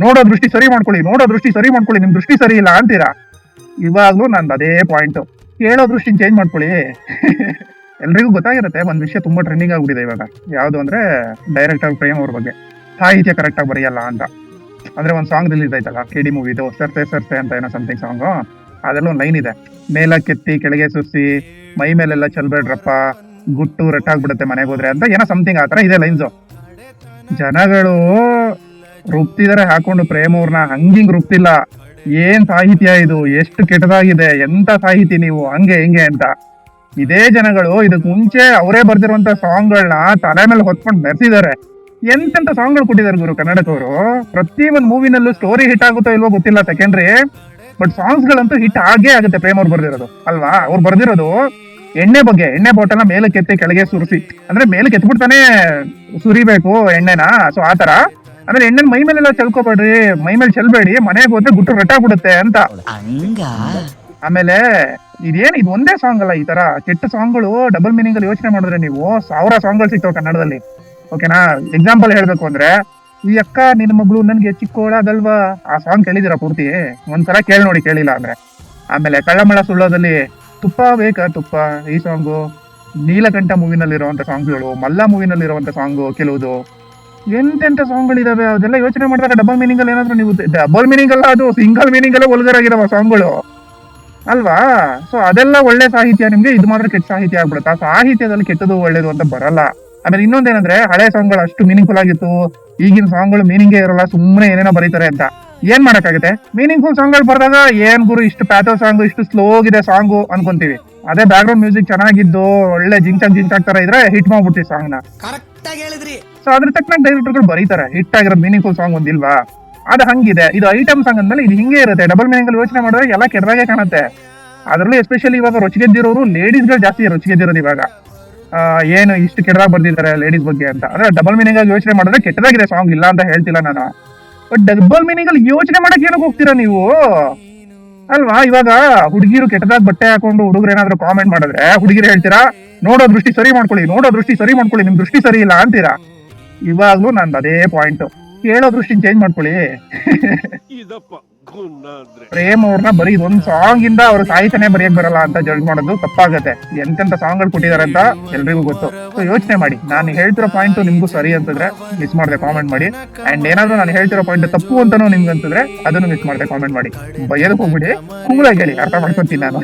ನೋಡೋ ದೃಷ್ಟಿ ಸರಿ ಮಾಡ್ಕೊಳ್ಳಿ, ನೋಡೋ ದೃಷ್ಟಿ ಸರಿ ಮಾಡ್ಕೊಳ್ಳಿ, ನಿಮ್ ದೃಷ್ಟಿ ಸರಿ ಇಲ್ಲ ಅಂತೀರಾ. ಇವಾಗ್ಲೂ ನಂದು ಅದೇ ಪಾಯಿಂಟ್, ಕೇಳೋ ದೃಷ್ಟಿ ಚೇಂಜ್ ಮಾಡ್ಕೊಳ್ಳಿ. ಎಲ್ರಿಗೂ ಗೊತ್ತಾಗಿರುತ್ತೆ ಒಂದ್ ವಿಷಯ ತುಂಬಾ ಟ್ರೆಂಡಿಂಗ್ ಆಗ್ಬಿಟ್ಟಿದೆ ಇವಾಗ. ಯಾವ್ದು ಅಂದ್ರೆ ಡೈರೆಕ್ಟರ್ ಪ್ರೇಮ್ ಅವ್ರ ಬಗ್ಗೆ ಸಾಹಿತ್ಯ ಕರೆಕ್ಟ್ ಆಗಿ ಬರೆಯಲ್ಲ ಅಂತ. ಅಂದ್ರೆ ಒಂದ್ ಸಾಂಗ್ ರಿಲೀಸ್ ಆಯ್ತಲ್ಲ KD ಮೂವಿದು, ಸರ್ಸೆ ಸರ್ಸೆ ಅಂತ ಏನೋ ಸಮಥಿಂಗ್ ಸಾಂಗ್. ಅದ್ರಲ್ಲಿ ಒಂದ್ ಲೈನ್ ಇದೆ, ಮೇಲಕ್ಕೆತ್ತಿ ಕೆಳಗೆ ಸುರಿಸಿ ಮೈ ಮೇಲೆಲ್ಲ ಚಲ್ಬೇಡ್ರಪ್ಪ, ಗುಟ್ಟು ರಟ್ಟಾಗ್ಬಿಡುತ್ತೆ ಮನೆಗೆ ಹೋದ್ರೆ ಅಂತ ಏನೋ ಸಮಥಿಂಗ್ ಆತರ ಇದೆ ಲೈನ್ಸ್. ಜನಗಳು ರುಬ್ತಿದಾರೆ ಹಾಕೊಂಡು ಪ್ರೇಮ್ ಅವ್ರನ್ನ, ಹಂಗಿಂಗ್ ರುಬ್ತಿಲ್ಲ. ಏನ್ ಸಾಹಿತ್ಯ ಇದು, ಎಷ್ಟು ಕೆಟ್ಟದಾಗಿದೆ, ಎಂತ ಸಾಹಿತಿ ನೀವು, ಹಂಗೆ ಹಿಂಗೆ ಅಂತ. ಇದೇ ಜನಗಳು ಇದಕ್ ಮುಂಚೆ ಅವರೇ ಬರ್ದಿರುವಂತ ಸಾಂಗ್ಗಳನ್ನ ತಲೆ ಮೇಲೆ ಹೊತ್ಕೊಂಡು ಮೆರೆಸಿದ್ದಾರೆ. ಎಂತೆಂತ ಸಾಂಗ್ಗಳು ಕೊಟ್ಟಿದ್ದಾರೆ ಗುರು ಕನ್ನಡಕವರು. ಪ್ರತಿ ಒಂದ್ ಮೂವಿನಲ್ಲೂ ಸ್ಟೋರಿ ಹಿಟ್ ಆಗುತ್ತೋ ಇಲ್ವೋ ಗೊತ್ತಿಲ್ಲ ಸೆಕೆಂಡ್ರಿ, ಬಟ್ ಸಾಂಗ್ಸ್ ಗಳಂತೂ ಹಿಟ್ ಆಗೇ ಆಗುತ್ತೆ. ಪ್ರೇಮ್ ಅವ್ರು ಬರ್ದಿರೋದು ಅಲ್ವಾ, ಅವ್ರು ಬರ್ದಿರೋದು ಎಣ್ಣೆ ಬಗ್ಗೆ, ಎಣ್ಣೆ ಬಾಟಲ್ನ ಮೇಲಕ್ಕೆತ್ತಿ ಕೆಳಗೆ ಸುರಿಸಿ, ಅಂದ್ರೆ ಮೇಲಕ್ಕೆ ಎತ್ಬಿಡ್ತಾನೆ ಸುರಿಬೇಕು ಎಣ್ಣೆನ. ಸೊ ಆತರ ಅಂದ್ರೆ ಎಣ್ಣೆ ಮೈ ಮೇಲೆಲ್ಲ ಚೆಲ್ಕೋಬೇಡ್ರಿ, ಮೈ ಮೇಲೆ ಚೆಲ್ಬೇಡಿ, ಮನೆಗೆ ಹೋದ್ರೆ ಗುಟ್ಟು ರಟ್ಟಾಗ್ಬಿಡುತ್ತೆ ಅಂತ. ಆಮೇಲೆ ಇದು ಒಂದೇ ಸಾಂಗ್ ಅಲ್ಲ, ಈ ತರ ಕೆಟ್ಟ ಸಾಂಗ್ಗಳು ಡಬಲ್ ಮೀನಿಂಗ್ ಅಲ್ಲಿ ಯೋಚನೆ ಮಾಡಿದ್ರೆ ನೀವು 1000 ಸಾಂಗ್ಗಳು ಸಿಗ್ತಾವ ಕನ್ನಡದಲ್ಲಿ. ಓಕೆನಾ, ಎಕ್ಸಾಂಪಲ್ ಹೇಳ್ಬೇಕು ಅಂದ್ರೆ ಈ ಅಕ್ಕ ನಿನ್ನ ಮಗಳು ನನ್ಗೆ ಚಿಕ್ಕೋಳಾಗಲ್ವಾ, ಆ ಸಾಂಗ್ ಕೇಳಿದಿರ ಪೂರ್ತಿ? ಒಂದ್ಸಲ ಕೇಳಿ ನೋಡಿ, ಕೇಳಿಲ್ಲ ಅಂದ್ರೆ. ಆಮೇಲೆ ಕಳ್ಳಮಳ ಸುಳ್ಳೋದಲ್ಲಿ ತುಪ್ಪ ಬೇಕಾ ತುಪ್ಪ, ಈ ಸಾಂಗು. ನೀಲಕಂಠ ಮೂವಿನಲ್ಲಿರುವಂತ ಸಾಂಗ್ಗಳು, ಮಲ್ಲ ಮೂವಿನಲ್ಲಿರುವಂತ ಸಾಂಗು ಕೆಲವುದು. ಎಂತೆಂತ ಸಾಂಗ್ಗಳಿದಾವೆ, ಅದೆಲ್ಲ ಯೋಚನೆ ಮಾಡಿದಾಗ ಡಬಲ್ ಮೀನಿಂಗ್ ಅಲ್ಲಿ ಏನಾದ್ರು ನೀವು, ಡಬಲ್ ಮೀನಿಂಗ್ ಅಲ್ಲ, ಅದು ಸಿಂಗಲ್ ಮೀನಿಂಗ್ ಅಲ್ಲೇ ಒಳಗರಾಗಿದಾವ ಸಾಂಗ್ಗಳು ಅಲ್ವಾ. ಸೊ ಅದೆಲ್ಲ ಒಳ್ಳೆ ಸಾಹಿತ್ಯ ನಿಮ್ಗೆ, ಇದು ಮಾತ್ರ ಕೆಟ್ಟ ಸಾಹಿತ್ಯ ಆಗ್ಬಿಡುತ್ತೆ. ಆ ಸಾಹಿತ್ಯದಲ್ಲಿ ಕೆಟ್ಟದು ಒಳ್ಳೇದು ಅಂತ ಬರಲ್ಲ. ಆಮೇಲೆ ಇನ್ನೊಂದೇನಂದ್ರೆ, ಹಳೆ ಸಾಂಗ್ಗಳು ಅಷ್ಟು ಮೀನಿಂಗ್ಫುಲ್ ಆಗಿತ್ತು, ಈಗಿನ ಸಾಂಗ್ಗಳು ಮೀನಿಂಗೇ ಇರಲ್ಲ, ಸುಮ್ಮನೆ ಏನೇನೋ ಬರೀತಾರೆ ಅಂತ. ಏನ್ ಮಾಡಕ್ಕಾಗುತ್ತೆ, ಮೀನಿಂಗ್ಫುಲ್ ಸಾಂಗ್ಗಳು ಬರ್ದಾಗ ಏನ್ ಗುರು ಇಷ್ಟು ಪ್ಯಾಥೋ ಸಾಂಗ್, ಇಷ್ಟು ಸ್ಲೋ ಇದೆ ಸಾಂಗು ಅನ್ಕೊಂತೀವಿ. ಅದೇ ಬ್ಯಾಕ್ ಗ್ರೌಂಡ್ ಮ್ಯೂಸಿಕ್ ಚೆನ್ನಾಗಿದ್ದು ಒಳ್ಳೆ ಜಿಂಚಾಕ್ ತರ ಇದ್ರೆ ಹಿಟ್ ಮಾಡ್ಬಿಡ್ತೀವಿ ಸಾಂಗ್ ನ. ಸೊ ಅದ್ರ ತಕ್ಕನಾಗ ಡೈರೆಕ್ಟರ್ಗಳು ಬರೀತಾರೆ ಹಿಟ್ ಆಗಿರೋ ಮೀನಿಂಗ್ಫುಲ್ ಸಾಂಗ್ ಒಂದಿಲ್ವಾ. ಅದು ಹಂಗಿದೆ. ಇದು ಐಟಮ್ ಸಾಂಗ್ ಅಂದ್ಮೇಲೆ ಇದು ಹಿಂಗೆ ಇರುತ್ತೆ. ಡಬಲ್ ಮೀನಿಂಗ್ ಅಲ್ಲಿ ಯೋಚನೆ ಮಾಡಿದ್ರೆ ಎಲ್ಲ ಕೆಟ್ಟದಾಗೆ ಕಾಣುತ್ತೆ. ಅದರಲ್ಲೂ ಎಸ್ಪೆಷಲಿ ಇವಾಗ ರೊಚ್ಚಿಗೆದ್ದಿರೋರು ಲೇಡೀಸ್ಗಳು ಜಾಸ್ತಿ ರೊಚ್ಚಿಗೆದ್ದಿರೋದು ಇವಾಗ. ಏನು ಇಷ್ಟು ಕೆಟ್ಟದಾಗ ಬರ್ದಿದ್ದಾರೆ ಲೇಡೀಸ್ ಬಗ್ಗೆ ಅಂತ. ಅಂದ್ರೆ ಡಬಲ್ ಮೀನಿಂಗ್ ಆಗಿ ಯೋಚನೆ ಮಾಡಿದ್ರೆ ಕೆಟ್ಟದಾಗಿದೆ ಸಾಂಗ್, ಇಲ್ಲ ಅಂತ ಹೇಳ್ತಿಲ್ಲ ನಾನು. ಬಟ್ ಡಬಲ್ ಮೀನಿಂಗ್ ಅಲ್ಲಿ ಯೋಚನೆ ಮಾಡಕ್ ಏನಕ್ಕೆ ಹೋಗ್ತೀರಾ ನೀವು ಅಲ್ವಾ. ಇವಾಗ ಹುಡುಗಿರು ಕೆಟ್ಟದಾಗ ಬಟ್ಟೆ ಹಾಕೊಂಡು ಹುಡುಗರು ಏನಾದ್ರು ಕಾಮೆಂಟ್ ಮಾಡಿದ್ರೆ ಹುಡುಗಿರು ಹೇಳ್ತೀರಾ, ನೋಡೋ ದೃಷ್ಟಿ ಸರಿ ಮಾಡ್ಕೊಳ್ಳಿ, ನೋಡೋ ದೃಷ್ಟಿ ಸರಿ ಮಾಡ್ಕೊಳ್ಳಿ, ನಿಮ್ ದೃಷ್ಟಿ ಸರಿ ಇಲ್ಲ ಅಂತೀರಾ. ಇವಾಗ್ಲೂ ನಂದು ಅದೇ ಪಾಯಿಂಟ್, ಕೇಳೋ ದೃಷ್ಟಿ ಚೇಂಜ್ ಮಾಡ್ಕೊಳ್ಳಿ. ಪ್ರೇಮ್ ಅವ್ರನ್ನ ಬರೀ ಒಂದ್ ಸಾಂಗ್ ಇಂದ ಅವ್ರ ಸಾಹಿತ್ಯನೇ ಬರೆಯಕ್ ಬರಲ್ಲ ಅಂತ ಜಡ್ಜ್ ಮಾಡೋದು ತಪ್ಪಾಗತ್ತೆ. ಎಂತೆಂತ ಸಾಂಗ್ಗಳು ಕೊಟ್ಟಿದ್ದಾರೆ ಅಂತ ಎಲ್ರಿಗೂ ಗೊತ್ತು. ಸೊ ಯೋಚನೆ ಮಾಡಿ, ನಾನು ಹೇಳ್ತಿರೋ ಪಾಯಿಂಟ್ ನಿಮ್ಗೂ ಸರಿ ಅಂತಂದ್ರೆ ಮಿಸ್ ಮಾಡದೆ ಕಾಮೆಂಟ್ ಮಾಡಿ. ಅಂಡ್ ಏನಾದ್ರು ನಾನು ಹೇಳ್ತಿರೋ ಪಾಯಿಂಟ್ ತಪ್ಪು ಅಂತಾನು ನಿಮ್ಗೆ ಅಂತಂದ್ರೆ ಅದನ್ನು ಮಿಸ್ ಮಾಡದೆ ಕಾಮೆಂಟ್ ಮಾಡಿ. ಬೈಯದಕ್ಕೆ ಹೋಗ್ಬಿಡಿ, ಕೂಲಾಗಿ ಹೇಳಿ, ಅರ್ಥ ಮಾಡ್ಕೊತೀನಿ ನಾನು.